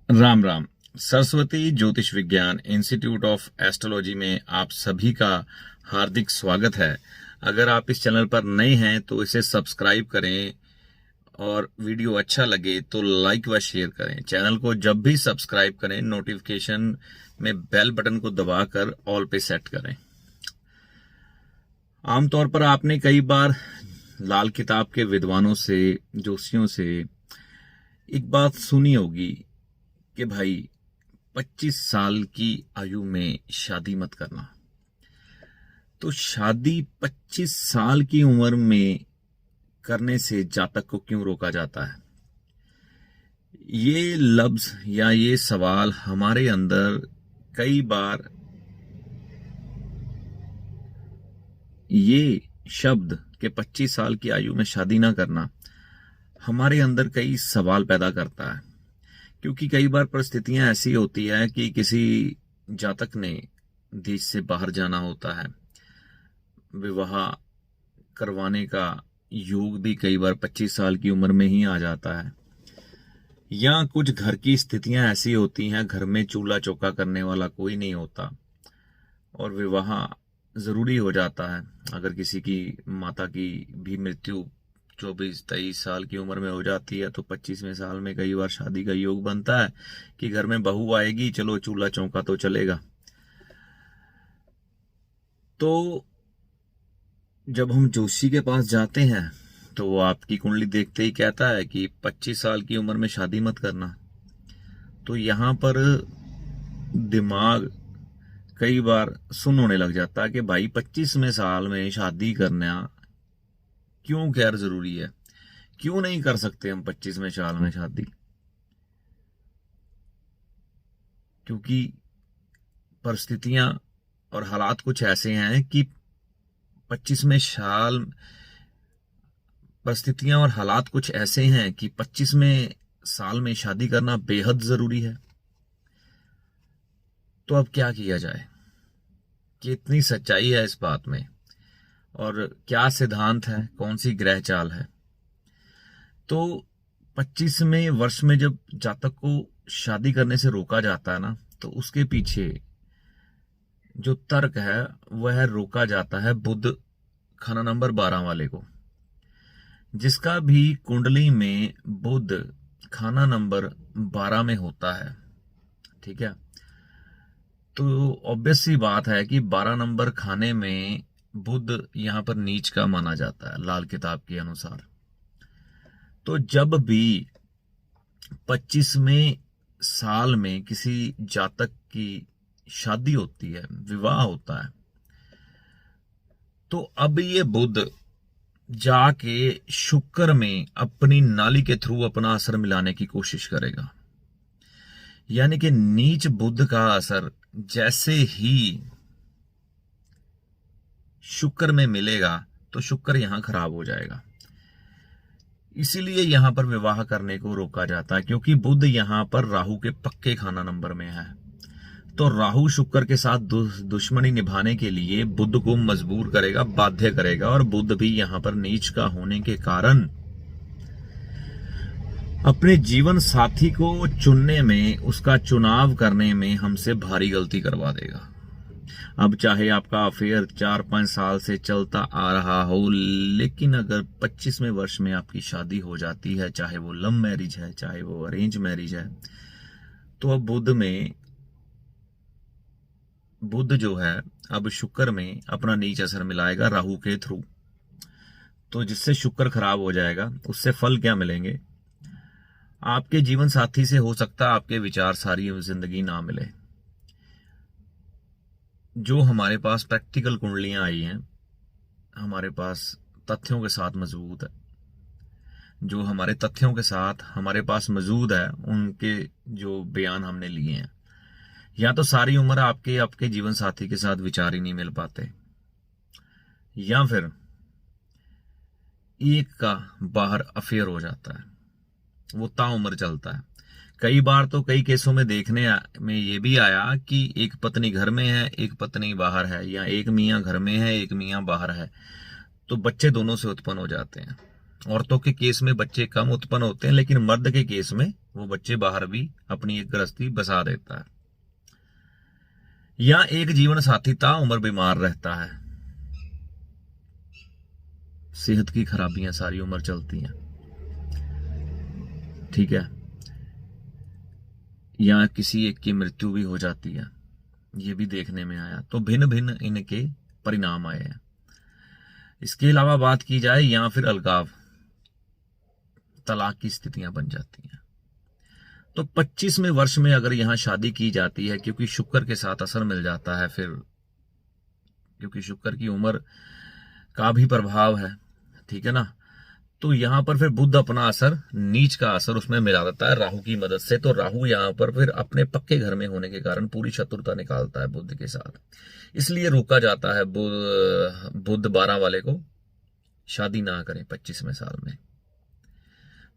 राम राम। सरस्वती ज्योतिष विज्ञान institute of astrology में आप सभी का हार्दिक स्वागत है। अगर आप इस चैनल पर नए हैं तो इसे सब्सक्राइब करें और वीडियो अच्छा लगे तो लाइक व शेयर करें। चैनल को जब भी सब्सक्राइब करें नोटिफिकेशन में बेल बटन को दबाकर ऑल पे सेट करें। आमतौर पर आपने कई बार लाल किताब के विद्वानों से, जोशियों से एक बात सुनी होगी कि भाई 25 साल की आयु में शादी मत करना। तो शादी 25 साल की उम्र में करने से जातक को क्यों रोका जाता है? ये लफ्ज या ये सवाल हमारे अंदर कई बार, ये शब्द कि 25 साल की आयु में शादी ना करना हमारे अंदर कई सवाल पैदा करता है। क्योंकि कई बार परिस्थितियां ऐसी होती है कि किसी जातक ने देश से बाहर जाना होता है, विवाह करवाने का योग भी कई बार 25 साल की उम्र में ही आ जाता है, या कुछ घर की स्थितियां ऐसी होती हैं, घर में चूल्हा चौका करने वाला कोई नहीं होता और विवाह जरूरी हो जाता है। अगर किसी की माता की भी मृत्यु 24-23 साल की उम्र में हो जाती है तो 25वें साल में कई बार शादी का योग बनता है कि घर में बहू आएगी, चलो चूल्हा चौका तो चलेगा। तो जब हम जोशी के पास जाते हैं तो वो आपकी कुंडली देखते ही कहता है कि 25 साल की उम्र में शादी मत करना। तो यहां पर दिमाग कई बार सुन होने लग जाता है कि भाई 25वें साल में शादी करना क्यों गैर जरूरी है, क्यों नहीं कर सकते हम 25वें साल में शादी? क्योंकि परिस्थितियां और हालात कुछ ऐसे हैं कि 25वें साल, परिस्थितियां और हालात कुछ ऐसे हैं कि 25वें साल में शादी करना बेहद जरूरी है। तो अब क्या किया जाए? कितनी सच्चाई है इस बात में और क्या सिद्धांत है, कौन सी ग्रह चाल है? तो 25वें वर्ष में जब जातक को शादी करने से रोका जाता है ना, तो उसके पीछे जो तर्क है वह रोका जाता है बुध खाना नंबर 12 वाले को। जिसका भी कुंडली में बुध खाना नंबर 12 में होता है, ठीक है, तो ऑब्वियस सी बात है कि 12 नंबर खाने में बुध यहां पर नीच का माना जाता है लाल किताब के अनुसार। तो जब भी 25वें साल में किसी जातक की शादी होती है, विवाह होता है, तो अब ये बुध जाके शुक्र में अपनी नाली के थ्रू अपना असर मिलाने की कोशिश करेगा। यानी कि नीच बुध का असर जैसे ही शुक्र में मिलेगा तो शुक्र यहां खराब हो जाएगा। इसीलिए यहां पर विवाह करने को रोका जाता है, क्योंकि बुध यहां पर राहु के पक्के खाना नंबर में है। तो राहु शुक्र के साथ दुश्मनी निभाने के लिए बुध को मजबूर करेगा, बाध्य करेगा, और बुध भी यहां पर नीच का होने के कारण अपने जीवन साथी को चुनने में, उसका चुनाव करने में हमसे भारी गलती करवा देगा। अब चाहे आपका अफेयर 4-5 साल से चलता आ रहा हो, लेकिन अगर 25वें वर्ष में आपकी शादी हो जाती है, चाहे वो लव मैरिज है चाहे वो अरेंज मैरिज है, तो अब बुध जो है अब शुक्र में अपना नीच असर मिलाएगा राहु के थ्रू। तो जिससे शुक्र खराब हो जाएगा, उससे फल क्या मिलेंगे? आपके जीवन साथी से हो सकता है आपके विचार सारी जिंदगी ना मिले। जो हमारे पास प्रैक्टिकल कुंडलियां आई हैं, हमारे पास तथ्यों के साथ मजबूत है, जो हमारे तथ्यों के साथ हमारे पास मौजूद है, उनके जो बयान हमने लिए हैं, या तो सारी उम्र आपके जीवन साथी के साथ विचार ही नहीं मिल पाते, या फिर एक का बाहर अफेयर हो जाता है, वो ताउम्र चलता है। कई बार तो कई केसों में देखने में ये भी आया कि एक पत्नी घर में है, एक पत्नी बाहर है, या एक मियां घर में है, एक मियां बाहर है, तो बच्चे दोनों से उत्पन्न हो जाते हैं। औरतों के केस में बच्चे कम उत्पन्न होते हैं, लेकिन मर्द के केस में वो बच्चे बाहर भी अपनी एक गृहस्थी बसा देता है। या एक जीवन साथी ताउम्र बीमार रहता है, सेहत की खराबियां सारी उम्र चलती हैं, ठीक है। या किसी एक की मृत्यु भी हो जाती है, ये भी देखने में आया। तो भिन्न भिन्न इनके परिणाम आए हैं। इसके अलावा बात की जाए या फिर अलगाव, तलाक की स्थितियां बन जाती हैं। तो 25वें वर्ष में अगर यहां शादी की जाती है, क्योंकि शुक्र के साथ असर मिल जाता है, फिर क्योंकि शुक्र की उम्र का भी प्रभाव है, ठीक है ना। तो यहां पर फिर बुध अपना असर, नीच का असर उसमें मिला देता है राहु की मदद से। तो राहु यहां पर फिर अपने पक्के घर में होने के कारण पूरी शत्रुता निकालता है बुध के साथ, इसलिए रोका जाता है बुध 12 वाले को शादी ना करें 25वें साल में।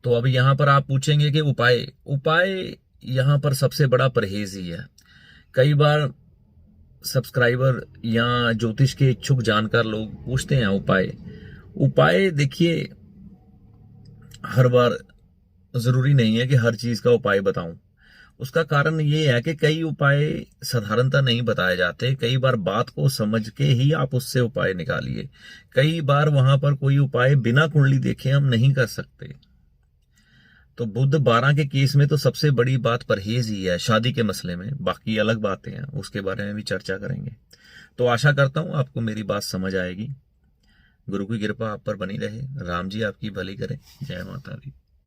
तो अब यहां पर आप पूछेंगे कि उपाय यहां पर सबसे बड़ा परहेज ही है। कई बार सब्सक्राइबर या ज्योतिष के इच्छुक जानकार लोग पूछते हैं उपाय देखिए, हर बार जरूरी नहीं है कि हर चीज का उपाय बताऊं। उसका कारण ये है कि कई उपाय साधारणता नहीं बताए जाते। कई बार बात को समझ के ही आप उससे उपाय निकालिए। कई बार वहां पर कोई उपाय बिना कुंडली देखे हम नहीं कर सकते। तो बुध 12 के केस में तो सबसे बड़ी बात परहेज ही है शादी के मसले में। बाकी अलग बातें हैं, उसके बारे में भी चर्चा करेंगे। तो आशा करता हूं आपको मेरी बात समझ आएगी। गुरु की कृपा आप पर बनी रहे। राम जी आपकी भली करें। जय माता दी।